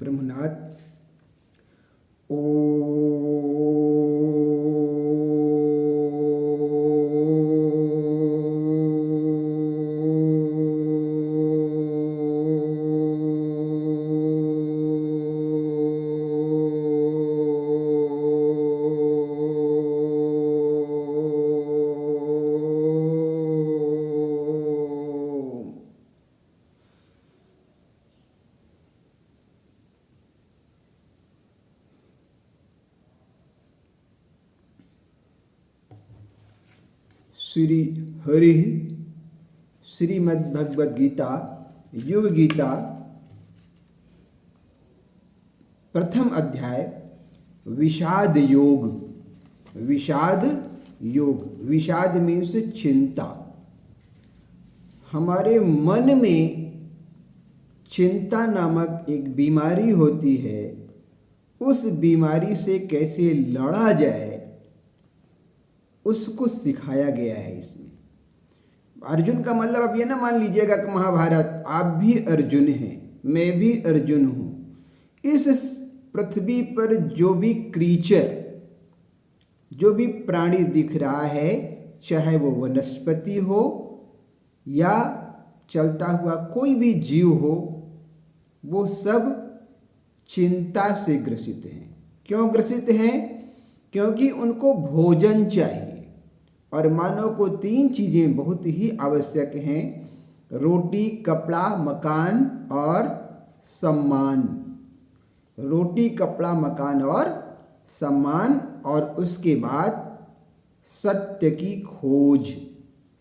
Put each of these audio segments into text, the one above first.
ब्रह्मनाथ। ओ श्री हरि श्रीमद्भगवद गीता युग गीता प्रथम अध्याय विषाद योग। विषाद योग, विषाद मीन्स चिंता। हमारे मन में चिंता नामक एक बीमारी होती है। उस बीमारी से कैसे लड़ा जाए उसको सिखाया गया है इसमें। अर्जुन का मतलब अब ये ना मान लीजिएगा कि महाभारत आप भी अर्जुन हैं, मैं भी अर्जुन हूँ। इस पृथ्वी पर जो भी क्रीचर, जो भी प्राणी दिख रहा है, चाहे वो वनस्पति हो या चलता हुआ कोई भी जीव हो, वो सब चिंता से ग्रसित हैं। क्यों ग्रसित हैं? क्योंकि उनको भोजन चाहिए और मानव को तीन चीज़ें बहुत ही आवश्यक हैं: रोटी, कपड़ा, मकान और सम्मान। रोटी, कपड़ा, मकान और सम्मान, और उसके बाद सत्य की खोज।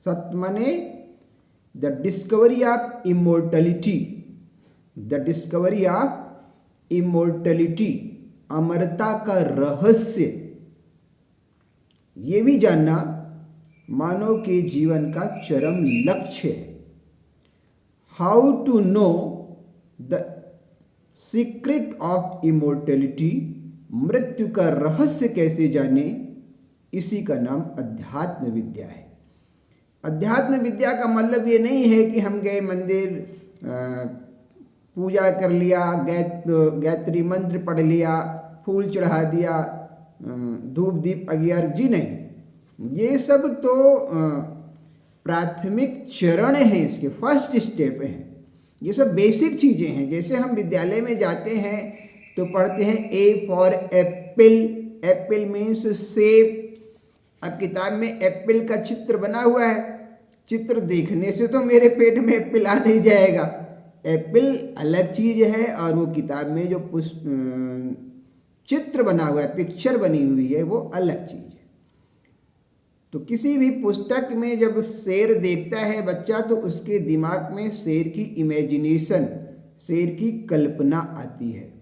सत्य माने the discovery of immortality. The discovery of immortality, अमरता का रहस्य। ये भी जानना मानव के जीवन का चरम लक्ष्य है। How to know the secret of immortality, मृत्यु का रहस्य कैसे जाने, इसी का नाम अध्यात्म विद्या है। अध्यात्म विद्या का मतलब ये नहीं है कि हम गए मंदिर, पूजा कर लिया, गायत्री मंत्र पढ़ लिया, फूल चढ़ा दिया, धूप दीप अगियार, जी नहीं। ये सब तो प्राथमिक चरण हैं, इसके फर्स्ट स्टेप हैं। ये सब बेसिक चीज़ें हैं। जैसे हम विद्यालय में जाते हैं तो पढ़ते हैं A for Apple. Apple means सेब। अब किताब में एप्पल का चित्र बना हुआ है। चित्र देखने से तो मेरे पेट में एप्पल आ नहीं जाएगा। एप्पल अलग चीज़ है और वो किताब में जो चित्र बना हुआ है, पिक्चर बनी हुई है, वो अलग चीज़ है। तो किसी भी पुस्तक में जब शेर देखता है बच्चा, तो उसके दिमाग में शेर की इमेजिनेशन, शेर की कल्पना आती है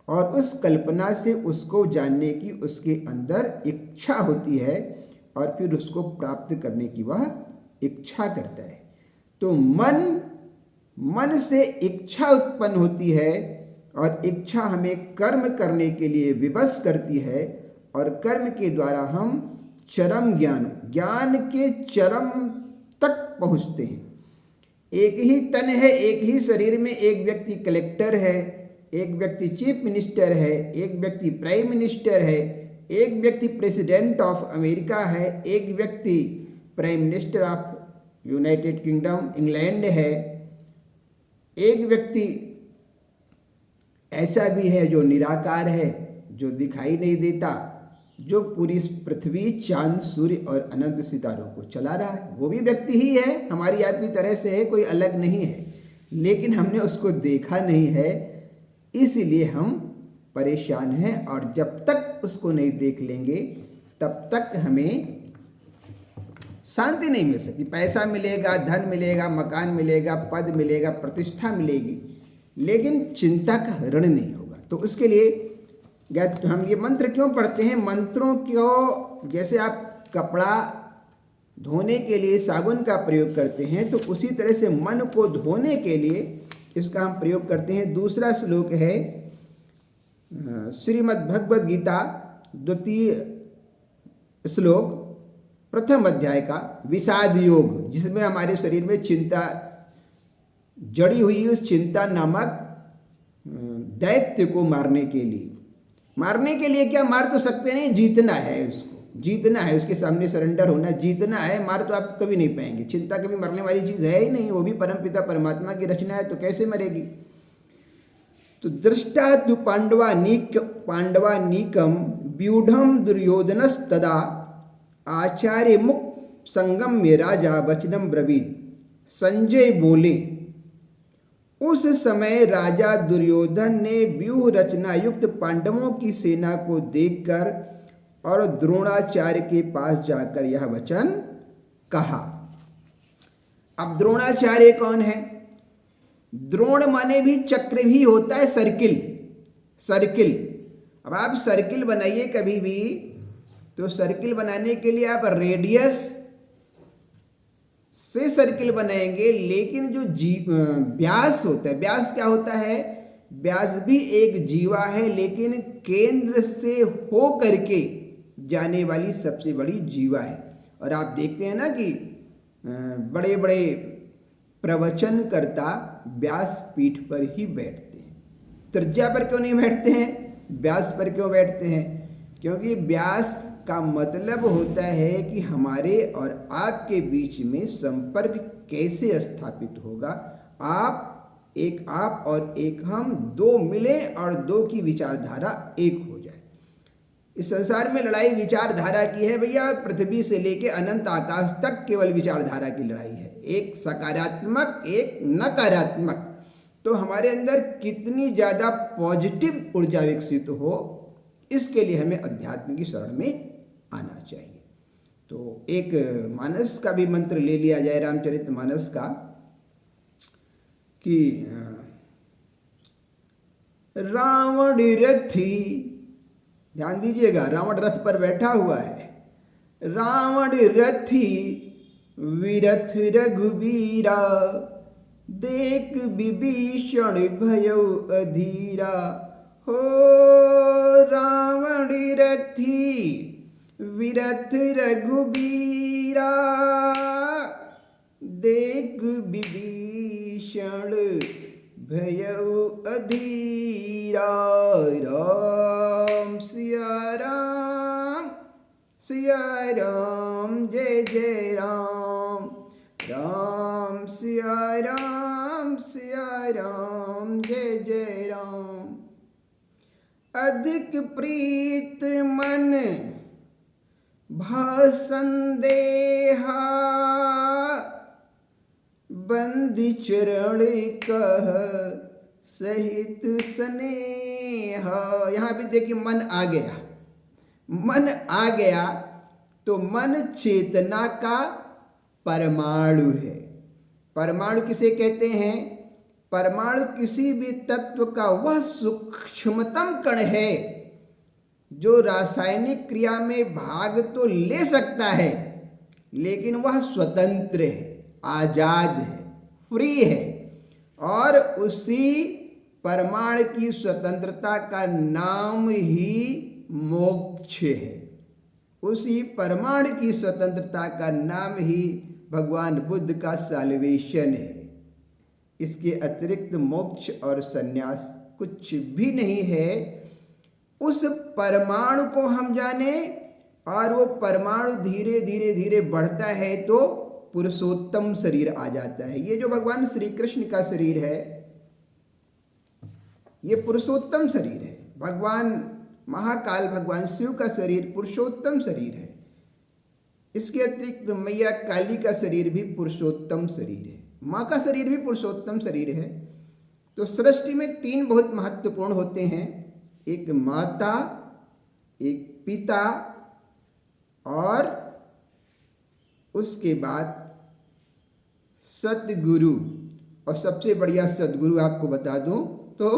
और उस कल्पना से उसको जानने की उसके अंदर इच्छा होती है और फिर उसको प्राप्त करने की वह इच्छा करता है। तो मन से इच्छा उत्पन्न होती है और इच्छा हमें कर्म करने के लिए विवश करती है और कर्म के द्वारा हम चरम ज्ञान के चरम तक पहुँचते हैं। एक ही तन है, एक ही शरीर में एक व्यक्ति कलेक्टर है, एक व्यक्ति चीफ मिनिस्टर है, एक व्यक्ति प्राइम मिनिस्टर है, एक व्यक्ति प्रेसिडेंट ऑफ अमेरिका है, एक व्यक्ति prime minister of United kingdom England है, एक व्यक्ति ऐसा भी है जो निराकार है, जो दिखाई नहीं देता, जो पूरी पृथ्वी, चांद, सूर्य और अनंत सितारों को चला रहा है। वो भी व्यक्ति ही है, हमारी आपकी तरह से है, कोई अलग नहीं है, लेकिन हमने उसको देखा नहीं है, इसलिए हम परेशान हैं। और जब तक उसको नहीं देख लेंगे तब तक हमें शांति नहीं मिल सकती। पैसा मिलेगा, धन मिलेगा, मकान मिलेगा, पद मिलेगा, प्रतिष्ठा मिलेगी, लेकिन चिंता का हरण नहीं होगा। तो उसके लिए हम ये मंत्र क्यों पढ़ते हैं? मंत्रों को, जैसे आप कपड़ा धोने के लिए साबुन का प्रयोग करते हैं, तो उसी तरह से मन को धोने के लिए इसका हम प्रयोग करते हैं। दूसरा श्लोक है श्रीमद् भगवद गीता द्वितीय श्लोक प्रथम अध्याय का विषाद योग, जिसमें हमारे शरीर में चिंता जड़ी हुई, उस चिंता नामक दैत्य को मारने के लिए। मारने के लिए क्या, मार तो सकते नहीं, जीतना है उसको, जीतना है, उसके सामने सरेंडर होना, जीतना है। मार तो आप कभी नहीं पाएंगे। चिंता कभी मरने वाली चीज़ है ही नहीं, वो भी परमपिता परमात्मा की रचना है, तो कैसे मरेगी। तो दृष्टा तु पांडवानीकम व्यूढ़म दुर्योधनस्तदा आचार्य मुख संगम्य राजा वचनम ब्रवीत। संजय बोले, उस समय राजा दुर्योधन ने व्यूह रचना युक्त पांडवों की सेना को देखकर और द्रोणाचार्य के पास जाकर यह वचन कहा। अब द्रोणाचार्य कौन है? द्रोण माने भी चक्र भी होता है, सर्किल, सर्किल। अब आप सर्किल बनाइए कभी भी, तो सर्किल बनाने के लिए आप रेडियस से सर्किल बनाएंगे, लेकिन जो व्यास होता है, व्यास क्या होता है? व्यास भी एक जीवा है, लेकिन केंद्र से हो करके जाने वाली सबसे बड़ी जीवा है। और आप देखते हैं ना कि बड़े बड़े प्रवचनकर्ता व्यास पीठ पर ही बैठते हैं। त्रिज्या पर क्यों नहीं बैठते हैं? व्यास पर क्यों बैठते हैं? क्योंकि व्यास का मतलब होता है कि हमारे और आपके बीच में संपर्क कैसे स्थापित होगा। आप और एक हम, दो मिले और दो की विचारधारा एक हो जाए। इस संसार में लड़ाई विचारधारा की है भैया। पृथ्वी से लेके अनंत आकाश तक केवल विचारधारा की लड़ाई है, एक सकारात्मक एक नकारात्मक। तो हमारे अंदर कितनी ज़्यादा पॉजिटिव ऊर्जा विकसित हो, इसके लिए हमें अध्यात्म की शरण में आना चाहिए। तो एक मानस का भी मंत्र ले लिया जाए, रामचरितमानस का, कि रावण रथी, ध्यान दीजिएगा, रावण रथ पर बैठा हुआ है। रावण रथी विरथ रघुबीरा, देख विभीषण भयो अधीरा। हो रावण रथी विरथ रघुबीरा, देख विभीषण भयो अधीरा। राम सिया राम, सिया राम जय जय राम। राम सिया राम, सिया राम जय जय राम। अधिक प्रीत मन भा संदेहा, बंदी चरण कह सहित स्नेहा। यहाँ भी देखिए मन आ गया, मन आ गया तो मन चेतना का परमाणु है। परमाणु किसे कहते हैं? परमाणु किसी भी तत्व का वह सूक्ष्मतम कण है जो रासायनिक क्रिया में भाग तो ले सकता है, लेकिन वह स्वतंत्र है, आजाद है, फ्री है। और उसी परमाणु की स्वतंत्रता का नाम ही मोक्ष है। उसी परमाणु की स्वतंत्रता का नाम ही भगवान बुद्ध का साल्वेशन है। इसके अतिरिक्त मोक्ष और संन्यास कुछ भी नहीं है। उस परमाणु को हम जाने, और वो परमाणु धीरे धीरे धीरे बढ़ता है तो पुरुषोत्तम शरीर आ जाता है। ये जो भगवान श्री कृष्ण का शरीर है, ये पुरुषोत्तम शरीर है। भगवान महाकाल, भगवान शिव का शरीर पुरुषोत्तम शरीर है। इसके अतिरिक्त मैया काली का शरीर भी पुरुषोत्तम शरीर है, माँ का शरीर भी पुरुषोत्तम शरीर है। तो सृष्टि में तीन बहुत महत्वपूर्ण होते हैं, एक माता, एक पिता, और उसके बाद सतगुरु। और सबसे बढ़िया सतगुरु आपको बता दूं तो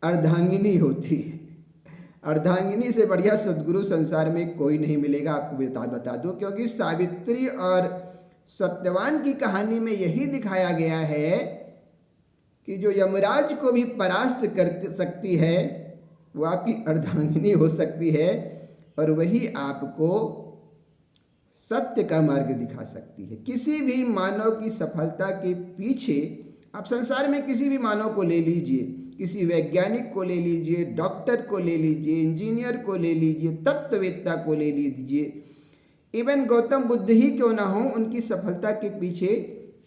अर्धांगिनी होती है। अर्धांगिनी से बढ़िया सतगुरु संसार में कोई नहीं मिलेगा, आपको बता दूं। क्योंकि सावित्री और सत्यवान की कहानी में यही दिखाया गया है कि जो यमराज को भी परास्त कर सकती है वो आपकी अर्धांगिनी हो सकती है, और वही आपको सत्य का मार्ग दिखा सकती है। किसी भी मानव की सफलता के पीछे, आप संसार में किसी भी मानव को ले लीजिए, किसी वैज्ञानिक को ले लीजिए, डॉक्टर को ले लीजिए, इंजीनियर को ले लीजिए, तत्ववेत्ता को ले लीजिए, इवन गौतम बुद्ध ही क्यों ना हो, उनकी सफलता के पीछे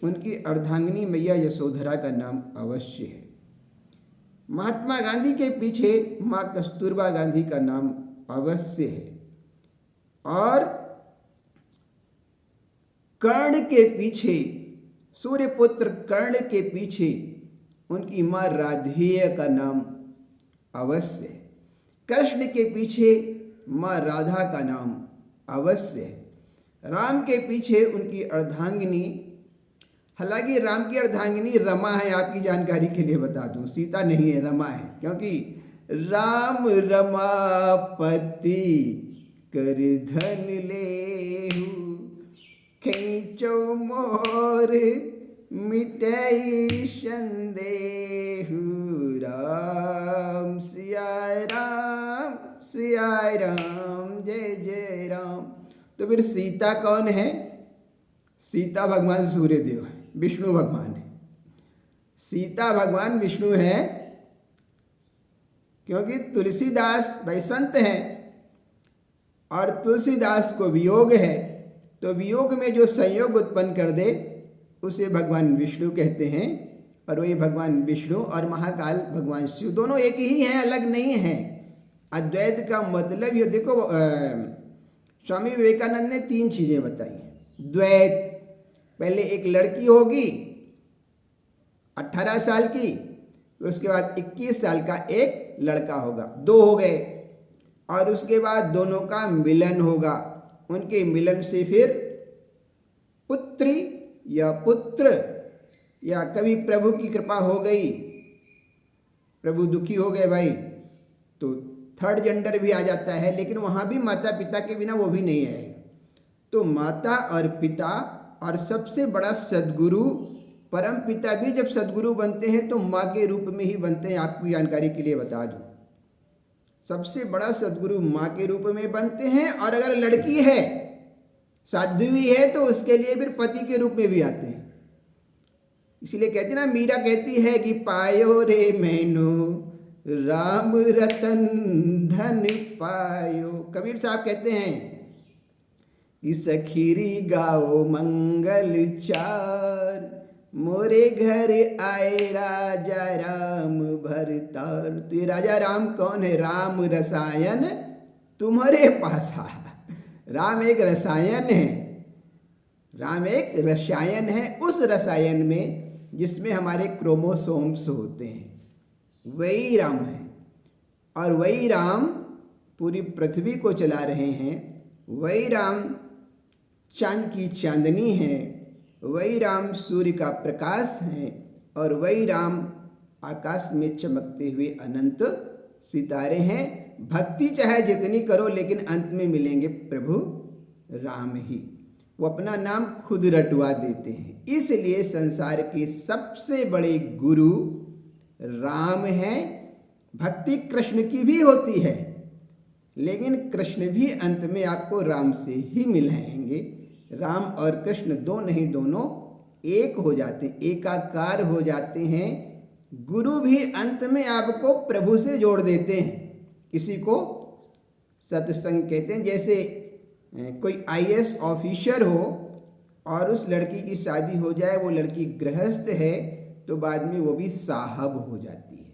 उनकी अर्धांगिनी मैया यशोधरा का नाम अवश्य है। महात्मा गांधी के पीछे माँ कस्तूरबा गांधी का नाम अवश्य है। और कर्ण के पीछे, सूर्यपुत्र कर्ण के पीछे उनकी माँ राधेय का नाम अवश्य है। कृष्ण के पीछे माँ राधा का नाम अवश्य है। राम के पीछे उनकी अर्धांगिनी, हालांकि राम की अर्धांगिनी रमा है, आपकी जानकारी के लिए बता दूं, सीता नहीं है, रमा है, क्योंकि राम रमापति कर धन लेहु, खींचो मोर मिटई संदेहु, राम सिया राम सिया राम जय जय राम। तो फिर सीता कौन है? सीता भगवान सूर्यदेव है, विष्णु भगवान है। सीता भगवान विष्णु है, क्योंकि तुलसीदास भाई संत हैं और तुलसीदास को वियोग है, तो वियोग में जो संयोग उत्पन्न कर दे उसे भगवान विष्णु कहते हैं। और वही भगवान विष्णु और महाकाल भगवान शिव दोनों एक ही हैं, अलग नहीं हैं। अद्वैत का मतलब ये देखो, स्वामी विवेकानंद ने 3 चीजें बताई हैं। द्वैत, पहले एक लड़की होगी 18 साल की, उसके बाद 21 साल का एक लड़का होगा, 2 हो गए, और उसके बाद दोनों का मिलन होगा। उनके मिलन से फिर पुत्री या पुत्र, या कभी प्रभु की कृपा हो गई, प्रभु दुखी हो गए भाई, तो 3rd जेंडर भी आ जाता है, लेकिन वहाँ भी माता पिता के बिना वो भी नहीं आएगा। तो माता और पिता, और सबसे बड़ा सद्गुरु, परम पिता भी जब सद्गुरु बनते हैं तो माँ के रूप में ही बनते हैं। आपकी जानकारी के लिए बता दूं, सबसे बड़ा सद्गुरु माँ के रूप में बनते हैं। और अगर लड़की है, साध्वी है, तो उसके लिए फिर पति के रूप में भी आते हैं। इसलिए कहते हैं ना, मीरा कहती है कि पायो रे मैनो राम रतन धन पायो। कबीर साहब कहते हैं कि सखीरी गाओ मंगल चार, मोरे घर आए राजा राम भरतार। तो ये राजा राम कौन है? राम रसायन तुम्हारे पास आया। राम एक रसायन है, राम एक रसायन है। उस रसायन में जिसमें हमारे क्रोमोसोम्स होते हैं, वही राम है। और वही राम पूरी पृथ्वी को चला रहे हैं। वही राम चांद की चांदनी है, वही राम सूर्य का प्रकाश है, और वही राम आकाश में चमकते हुए अनंत सितारे हैं। भक्ति चाहे जितनी करो, लेकिन अंत में मिलेंगे प्रभु राम ही। वो अपना नाम खुद रटवा देते हैं। इसलिए संसार के सबसे बड़े गुरु राम हैं। भक्ति कृष्ण की भी होती है, लेकिन कृष्ण भी अंत में आपको राम से ही मिलाएंगे। राम और कृष्ण दो नहीं, दोनों एक हो जाते हैं, एकाकार हो जाते हैं। गुरु भी अंत में आपको प्रभु से जोड़ देते हैं। इसी को सत्संग कहते हैं। जैसे कोई IAS ऑफिसर हो और उस लड़की की शादी हो जाए, वो लड़की गृहस्थ है, तो बाद में वो भी साहब हो जाती है।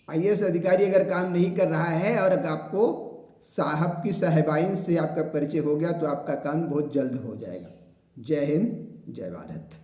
IAS अधिकारी अगर काम नहीं कर रहा है और अगर आपको साहब की साहिबाइन से आपका परिचय हो गया, तो आपका काम बहुत जल्द हो जाएगा। जय हिंद, जय भारत।